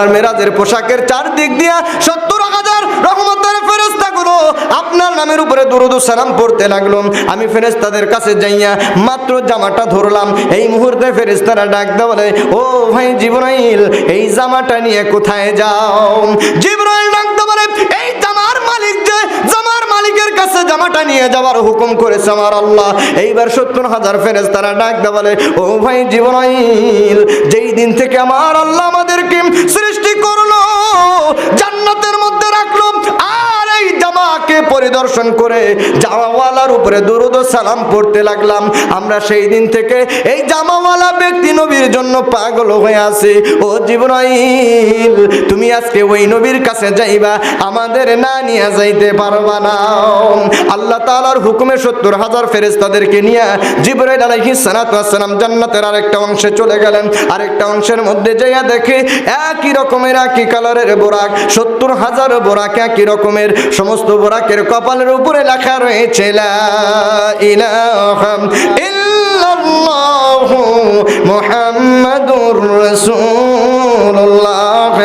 আর মেরাজের পোশাকের চারদিক দিয়া 70,000 রহমতের ফেরেশতাগুলো আপনার নামের উপরে দুরূদ ও সালাম পড়তে লাগলো। আমি ফেরেশতাদের কাছে যাইয়া মাত্র জামাটা ধরলাম, এই মুহূর্তে ফেরেশতারা ডাক দেয় বলে, ও ভাই জিবরাইল, এই জামাটা নিয়ে কোথায় যাও? জিবরাইল ডাক দেয় বলে, এই জামার মালিক যে জামার মালিকের কাছে জামাটা নিয়ে যাওয়ার হুকুম করেছে আমার আল্লাহ। এইবার 70,000 ফেরেশতারা ডাক দেয় বলে, ও ভাই জিবরাইল, যেই দিন থেকে আমার আল্লাহ আমাদেরকে সৃষ্টি করলো, জান্নাতের মধ্যে রাখলো, আর এই জামাকে পরিদর্শন করে জামাওয়ালার উপরে দুরূদ ও সালাম পড়তে লাগলাম, আমরা সেই দিন থেকে এই জামাওয়ালা ব্যক্তি নবীর জন্য পাগল হয়ে আছি। ও জিবরাইল, তুমি আজকে ওই নবীর কাছে যাইবা, আমাদের না নিয়ে যাইতে পারবা না। আল্লাহ তাআলার হুকুমে 70,000 ফেরেশতাদেরকে নিয়ে জিবরাইল আলাইহিস সালাতু ওয়াস সালাম জান্নাতের আরেকটা অংশে চলে গেলেন। আরেকটা অংশের মধ্যে যাইয়া দেখে একই রকমের একই কালারের বোরাক, 70,000 বোরাক একই রকমের। সমস্ত বোরাকের কপালের উপরে লেখা রয়েছে লা ইলাহা ইল্লাল্লাহু মুহাম্মাদুর রাসূলুল্লাহ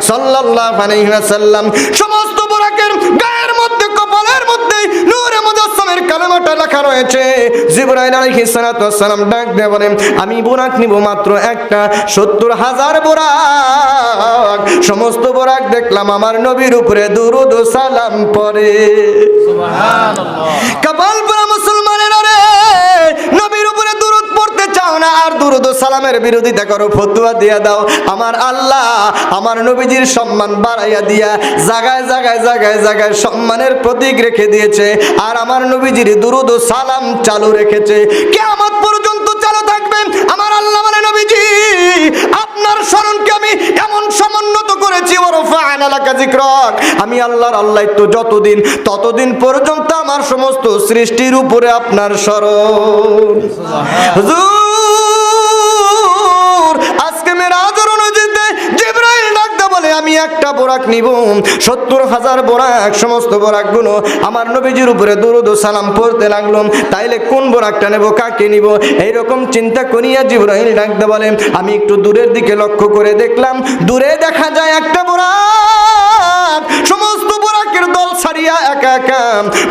সাল্লাল্লাহু আলাইহি ওয়াসাল্লাম। সমস্ত বোরাকের গায়ের মধ্যে, কপালের মধ্যে নূরে মুজাসসামের কালেমাটা লেখা রয়েছে। জিবরাইল আলাইহিস সালাতু ওয়াস সালাম ডাক দিয়ে বলেন, আমি বোরাক নিব মাত্র একটা, 70,000 বোরাক। সমস্ত বোরাক দেখলাম আমার নবীর উপরে দুরূদ ও সালাম পড়ে। সুবহানাল্লাহ। কপাল পরা মুসলমানেরা রে, নবীর উপরে দুরূদ পড়তে চাও না আর দুরূদ ও সালামের বিরোধিতা করো, ফতোয়া দিয়া দাও। আমার আল্লাহ আমার নবীজির সম্মান বাড়াইয়া দিয়া জায়গায় জায়গায় জায়গায় জায়গায় সম্মানের প্রতীক রেখে দিয়েছে, আর আমার নবীজির দুরূদ ও সালাম চালু রেখেছে, কিয়ামত পর্যন্ত চালু থাকবে। আমার আল্লাহ মানে নবীজি আপনার স্মরণকে আমি এমন সমুন্নত করেছি, ওয়ারফা'না লাকা যিকরাক, আমি আল্লাহর আল্লাহত্ব যতদিন ততদিন পর্যন্ত আমার সমস্ত সৃষ্টির উপরে আপনার স্মরণ। হুজুর আজকে মেরাজের অনুযায়ীতে জিবরাইল ডাকতে বলে, আমি একটা বোরাক নিব, 70,000 বোরাক। সমস্ত বোরাকগুলো আমার নবীজির উপরে দুরূদ ও সালাম পড়তে লাগলো। তাইলে কোন বোরাকটা নেব, কাকে নিব, এইরকম চিন্তা করিয়া জিবরাইল ডাকতে বলে, আমি একটু দূরের দিকে লক্ষ্য করে দেখলাম, দূরে দেখা যায় একটা বোরাক। সমস্ত বোরাকের দল ছাড়িয়া একা একা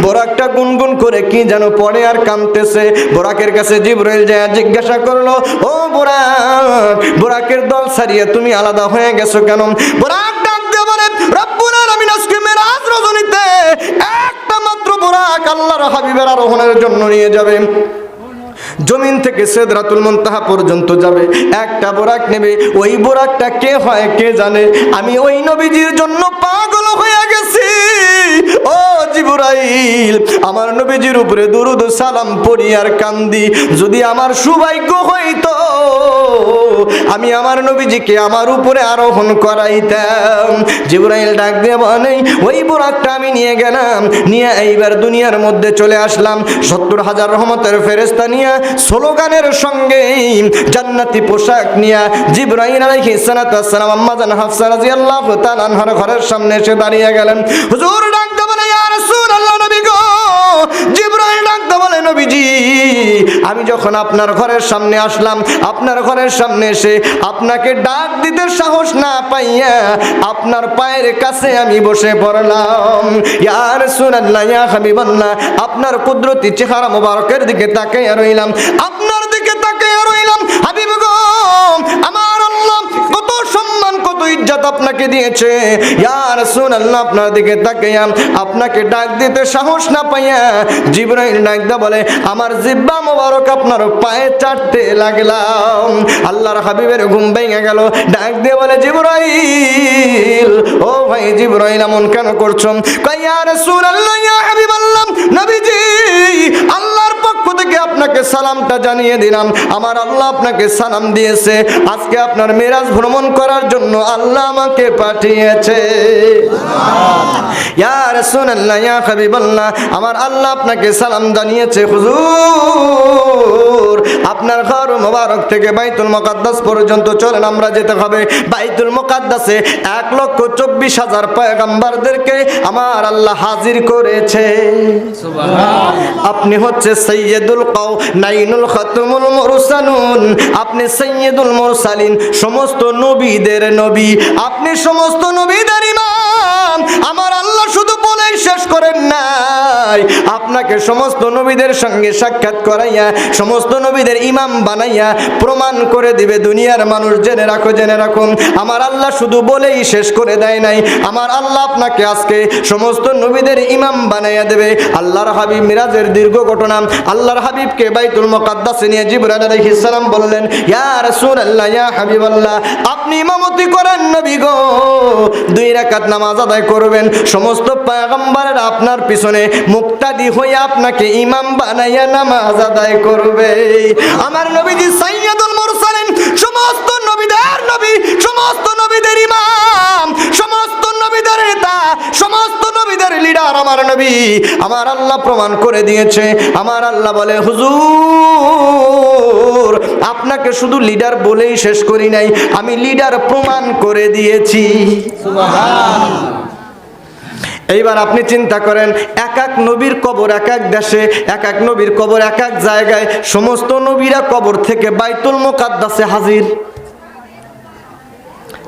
বোরাকটা গুনগুন করে কি যেন পড়ে আর কাঁদতেছে। বোরাকের কাছে জিবরাইল যায় জিজ্ঞাসা করলো, ও বোরাক, বোরাকের দল ছাড়িয়া তুমি আলাদা হয়ে গেছো কেন? বোরাক ডাক দিয়ে বলে, রব্বুল আলামিন আজকে মেরাজ রজনীতে একটা মাত্র বোরাক আল্লাহর হাবিবের আরোহণের জন্য নিয়ে যাবে, জমিন থেকে সিদরাতুল মুনতাহা পর্যন্ত যাবে, একটা বোরাক নেবে। ওই বোরাকটা কে হয় কে জানে, আমি ওই নবীজির জন্য পাগল হয়ে গেছি। ও জিবরাইল, আমার নবীজির উপরে দুরূদ ও সালাম পড়ি আর কান্দি, যদি আমার সৌভাগ্য হইতো আমি আমার নবীজিকে আমার উপরে আরোহণ করাইতাম। জিবরাইল ডাক দিয়ে বলে, ওই বোরাকটা আমি নিয়ে গেলাম, নিয়ে এইবার দুনিয়ার মধ্যে চলে আসলাম। 70,000 রহমতের ফেরেশতা নিয়ে স্লোগানের সঙ্গে জান্নাতি পোশাক নিয়ে জিবরাইল আলাইহিস সালাতু ওয়াস সালাম আম্মা জান হাফসা রাদিয়াল্লাহু তাআলা আনহার ঘরের সামনে এসে দাঁড়িয়ে গেলেন। হুজুর ডাকতে বলে, ইয়া রাসূলুল্লাহ, নবী গো। জিবরাইল ডাকতে বলে, নবীজি আমি যখন আপনার ঘরের সামনে আসলাম, আপনার ঘরের সামনে এসে আপনাকে ডাক দিতে সাহস না পাইয়া আপনার পায়ের কাছে আমি বসে পড়লাম। ইয়া রাসূলুল্লাহ, ইয়া হাবিবাল্লাহ, আপনার কুদরতি চেহারা মোবারকের দিকে তাকিয়ে রইলাম, আপনার দিকে তাকিয়ে রইলাম। হাবিব গো, আমার আল্লাহ কত সম্মান কত ইজ্জত আপনাকে দিয়েছে। ইয়া রাসূলুল্লাহ, আপনার দিকে তাকিয়ে আপনাকে ডাক দিতে সাহস না পাইয়া জিবরাইল ডাকদা বলে, আমার জিহ্বা মোবারক আপনার পায়ে চাটতে লাগলাম। আল্লাহর হাবিবের ঘুম ভেঙে গেল, ডাক দিয়ে বলে, জিবরাইল, ও ভাই জিবরাইল, এমন কেন করছো? কয়, ইয়া রাসূলুল্লাহ, ইয়া হাবিবাল্লাহ, নবীজি আল্লাহর পক্ষ থেকে আপনাকে সালামটা জানিয়ে দিলাম, আমার আল্লাহ আপনাকে সালাম দিয়েছে, আজকে আপনার মেরাজ ভ্রমণ করার জন্য আল্লাহ আমাকে পাঠিয়েছে। ইয়া রাসূলুল্লাহ, ইয়া হাবিবাল্লাহ, আমার আল্লাহ আপনাকে সালাম জানিয়েছে। হুজুর আপনার ঘর মোবারক থেকে বাইতুল মুকাদ্দাস পর্যন্ত চলেন, আমরা যেতে হবে। বাইতুল মুকাদ্দাসে 1,24,000 পয়গম্বরদেরকে আমার আল্লাহ হাজির করেছে। সুবহানাল্লাহ। আপনি হচ্ছে সাইয়্যিদুল সাইয়্যিদুল কাওনাইনুল খাতামুল মুরসালুন, আপনি সাইয়্যিদুল মুরসালিন, সমস্ত নবীদের নবী, আপনি সমস্ত নবীদের ইমাম। আমার আল্লাহ শুধু বলেই শেষ করেন নাই, আপনাকে সমস্ত নবীদের সঙ্গে সাক্ষাৎ করাইয়া সমস্ত নবীদের ইমাম বানাইয়া প্রমাণ করে দিবে দুনিয়ার মানুষ। জেনে রাখো, জেনে রাখো, আমার আল্লাহ শুধু বলেই শেষ করে দেয় নাই, আমার আল্লাহ আপনাকে আজকে সমস্ত নবীদের ইমাম বানাইয়া দেবে। আল্লাহর হাবিব মিরাজের দীর্ঘ ঘটনা। আল্লাহর হাবিবকে বাইতুল মুকাদ্দাসে নিয়ে জিবরাইল আলাইহিস সালাম বললেন, ইয়া রাসূলুল্লাহ, ইয়া হাবিবাল্লাহ, আপনি ইমামতি করেন নবী গো, 2 রাকাত নামাজ আদায় করবেন। সমস্ত পয়গম্বরেরা আপনার পিছনে মুক্তাদি হয়ে আপনাকে ইমাম বানাইয়া নামাজ আদায় করবে। আমার নবীজি সাইয়্যিদুল মুরসালিন, সমস্ত নবীদের নবী, সমস্ত নবীদের ইমাম, সমস্ত নবীদের নেতা, সমস্ত নবীদের লিডার আমার নবী। আমার আল্লাহ প্রমাণ করে দিয়েছে। আমার আল্লাহ বলে, হুজুর আপনাকে শুধু লিডার বলেই শেষ করি নাই, আমি লিডার প্রমাণ করে দিয়েছি। সুবহানাল্লাহ। এইবার আপনি চিন্তা করেন, এক এক নবীর কবর এক এক দেশে, এক এক নবীর কবর এক এক জায়গায়, সমস্ত নবীরা কবর থেকে বাইতুল মুকাদ্দাসে হাজির।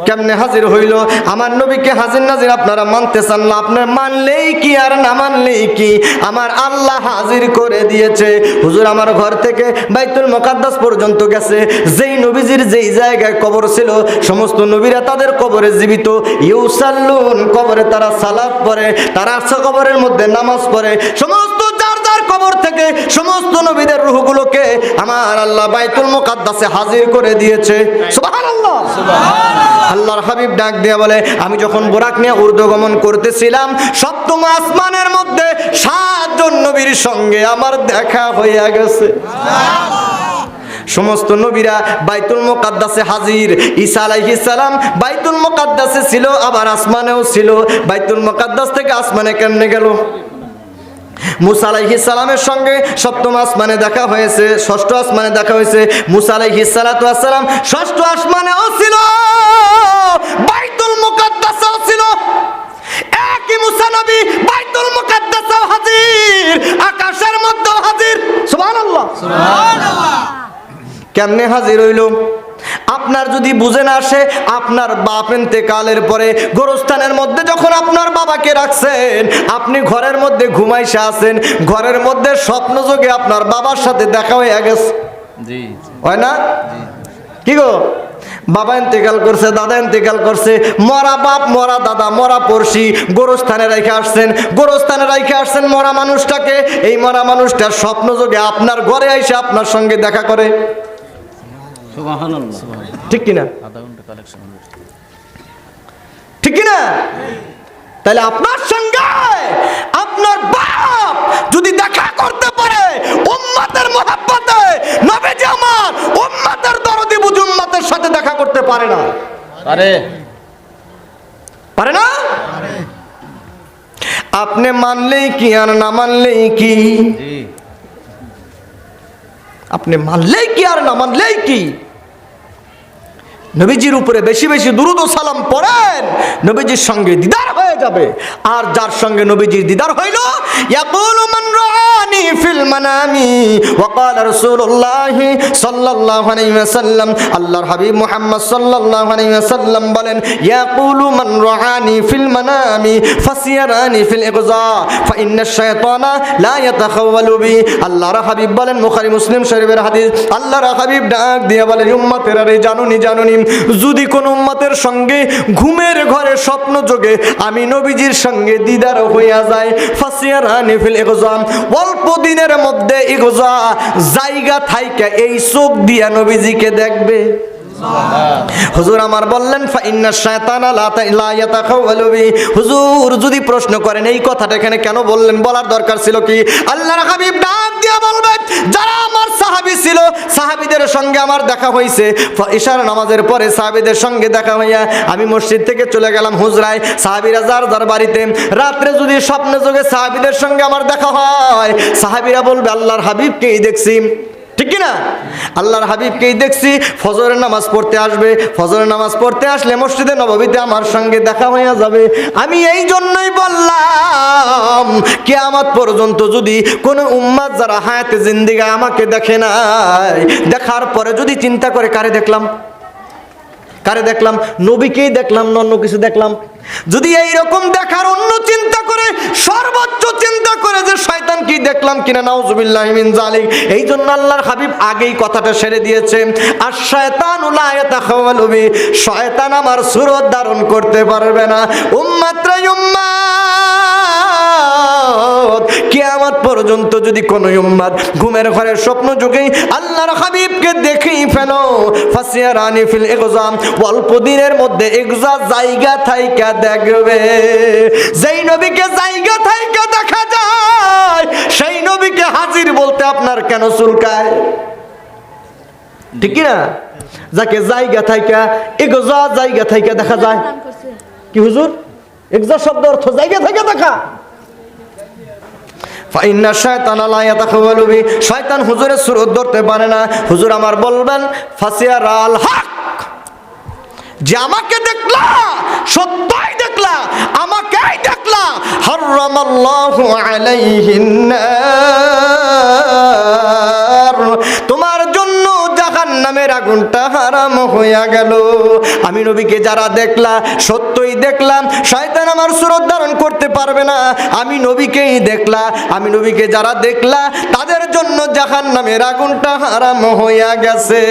কেমনে হাজির হইল? আমার নবীকে হাজির নাজির আপনারা মানতে চান না, আপনার মানলেই কি আর না মানলেই কি, আমার আল্লাহ হাজির করে দিয়েছে। হুজুর আমার ঘর থেকে বাইতুল মুকাদ্দাস পর্যন্ত গেছে, যেই নবীজির যেই জায়গায় কবর ছিল সমস্ত নবীরা তাদের কবরে জীবিত। ইউসাল্লুন, কবরে তারা সালাত পড়ে, তারা কবরের মধ্যে নামাজ পড়ে। সমস্ত যার যার কবর থেকে সমস্ত নবীদের রূহগুলোকে আমার আল্লাহ বাইতুল মুকাদ্দাসে হাজির করে দিয়েছে। সুবহানাল্লাহ, সুবহানাল্লাহ। আল্লাহর হাবিব ডাক দিয়ে বলে, আমি যখন বোরাক নিয়ে ঊর্ধ্বগমন করতেছিলাম, সপ্তম আসমানের মধ্যে 7 জন নবীর সঙ্গে আমার দেখা হয়ে গেছে। সমস্ত নবীরা বাইতুল মুকাদ্দাসে হাজির। ঈসা আলাইহিস সালাম বাইতুল মুকাদ্দাসে ছিল, আবার আসমানেও ছিল। বাইতুল মুকাদ্দাস থেকে আসমানে কেমনে গেল? মুসা আলাইহিস সালামের সঙ্গে সপ্তম আসমানে দেখা হয়েছে, ষষ্ঠ আসমানে দেখা হয়েছে। মুসা আলাইহিস সালাতু ওয়াস সালাম ষষ্ঠ আসমানেও ছিল, বাইতুল মুকাদ্দাসেও ছিল। একই মুসা নবী বাইতুল মুকাদ্দাসেও হাজির, আকাশের মধ্যেও হাজির। সুবহানাল্লাহ, সুবহানাল্লাহ। কেমনে হাজির হইল? আপনার যদি বুঝে না আসে, আপনার বাপ ইন্তেকালের পরে গোরস্থানের মধ্যে যখন আপনার বাবাকে রাখছেন, আপনি ঘরের মধ্যে ঘুমাইসা আছেন, ঘরের মধ্যে স্বপ্নযোগে আপনার বাবার সাথে দেখা হয়ে গেছে, জি হয় না? কি গো, বাবা ইন্তেকাল করছে, দাদা ইন্তেকাল করছে, মরা বাপ মরা দাদা মরা পড়শি গোরস্থানে রেখে আসছেন, গোরস্থানে রেখে আসছেন মরা মানুষটাকে। এই মরা মানুষটার স্বপ্নযোগে আপনার ঘরে এসে আপনার সঙ্গে দেখা করে। ঠিক কিনা? ঠিক কিনা? তাহলে আপনার সঙ্গে আপনার বাপ যদি দেখা করতে পারে উম্মতের মহব্বতে, নবীজি আমার উম্মতের দরদি বুঝ উম্মতের সাথে দেখা করতে পারে না? পারে, পারে না? আপনি মানলেই কি আর না মানলেই কি? আপনি মানলেই কি আর না মানলেই কি? নবীজির উপরে বেশি বেশি দুরূদ ও সালাম পড়েন, নবীজির সঙ্গে দিদার হয়ে যাবে। আর যার সঙ্গে নবীজির দিদার হইল, ইয়াকুলু মান রাআনি ফিল মানামি ওয়া ক্বালা রাসূলুল্লাহ সাল্লাল্লাহু আলাইহি ওয়াসাল্লাম, আল্লাহর হাবিব মুহাম্মদ সাল্লাল্লাহু আলাইহি ওয়াসাল্লাম বলেন, ইয়াকুলু মান রাআনি ফিল মানামি ফাসিয়ারানি ফিল ইগজা ফা ইন্নাশ শাইতানা লা ইয়াতাখাওয়ালু বি। আল্লাহর হাবিব বলেন, বুখারী মুসলিম শরীফের হাদিস, আল্লাহর হাবিব ডাক দিয়ে বলেন, উম্মতেরা রে জানুনি জানুনি, যদি কোন উম্মতের সঙ্গে ঘুমের ঘরে স্বপ্ন যোগে আমি নবীজির সঙ্গে দিদার হইয়া যায়, ফাসিয়ারানি ফিল ইগজাম, অল্প দিনের মধ্যে ইগজা জায়গা থাইকা এই চোখ দিয়া নবীজিকে দেখবে। হুজুর আমার বললেন, ফা ইন্না শায়তানা লা ইয়াতাখাওয়ালু বি। হুজুর যদি প্রশ্ন করেন এই কথাটা এখানে কেন বললেন, বলার দরকার ছিল কি? আল্লাহর হাবিব ডাক দিয়া বলবেন, যারা আমার সাহাবী ছিল, সাহাবীদের সঙ্গে আমার দেখা হইছে, ইশার নামাজের পরে সাহাবীদের সঙ্গে দেখা হইয়া আমি মসজিদ থেকে চলে গেলাম হুজরায়, সাহাবীরা যার যার বাড়িতে, রাত্রে যদি স্বপ্নে যোগে সাহাবীদের সঙ্গে আমার দেখা হয়, সাহাবীরা বলবে আল্লাহর হাবিবকেই দেখছি। ঠিক কি না? আল্লাহর হাবিবকেই দেখছি ফজরের নামাজ পড়তে আসবে, ফজরের নামাজ পড়তে আসলে মসজিদে নববীতে আমার সঙ্গে দেখা হয়ে যাবে। আমি এই জন্যই বললাম কিয়ামত পর্যন্ত যদি কোনো উম্মাত যারা হায়াতে জিন্দেগি আমাকে দেখে নাই, দেখার পরে যদি চিন্তা করে কারে দেখলাম, কারে দেখলাম, নবীকেই দেখলাম না অন্য কিছু দেখলাম, যদি এইরকম দেখার অন্য চিন্তা করে, সর্বোচ্চ চিন্তা করে যে শয়তান কি দেখলাম কিনা, নাউজুবিল্লাহি মিন যালিক। এই জন্য আল্লাহর হাবিব আগেই কথাটা সেরে দিয়েছে, আর শয়তানু লা ইয়াতাখাওয়ালু বি, শয়তান আমার সুরত ধারণ করতে পারবে না। উম্মাতরাই উম্মাত, কিয়ামত পর্যন্ত যদি কোনো উম্মাত ঘুমের ঘরে স্বপ্ন যোগেই আল্লাহর হাবিবকে দেখেই ফেলো, ফাসিয়ারানি ফিল ইগজাম, অল্প দিনের মধ্যে ইগজা জায়গা থাইকা দেখবে। যেই নবীকে জায়গা থাইকা দেখা যায়, সেই নবীকে হাজির বলতে আপনার কেন চুলকায়? ঠিক কি না? যাকে জায়গা থাইকা, ইগজা জায়গা থাইকা দেখা যায়। কি হুজুর? ইগজা শব্দ অর্থ জায়গা থাইকা দেখা। ফাইন্না শায়তানা লা ইয়াতাখাওয়ালু বি, শয়তান হুজুরের সুরত ধরতে পারে না। হুজুর আমার বলবেন ফাসিয়ারাল হক, যে আমাকে দেখলা, সত্যই দেখলা, আমাকেই দেখলা, হারামাল্লাহু আলাইহিন নার, তোমার জন্য জাহান্নামের আগুনটা হারাম হইয়া গেল। আমি নবীকে যারা দেখলা, সত্যই দেখলাম, শয়তান আমার সুরত ধারণ করতে পারবে না। আমি নবীকেই দেখলা, আমি নবীকে যারা দেখলা, তাদের জন্য জাহান্নামের আগুনটা হারাম হইয়া গেছে।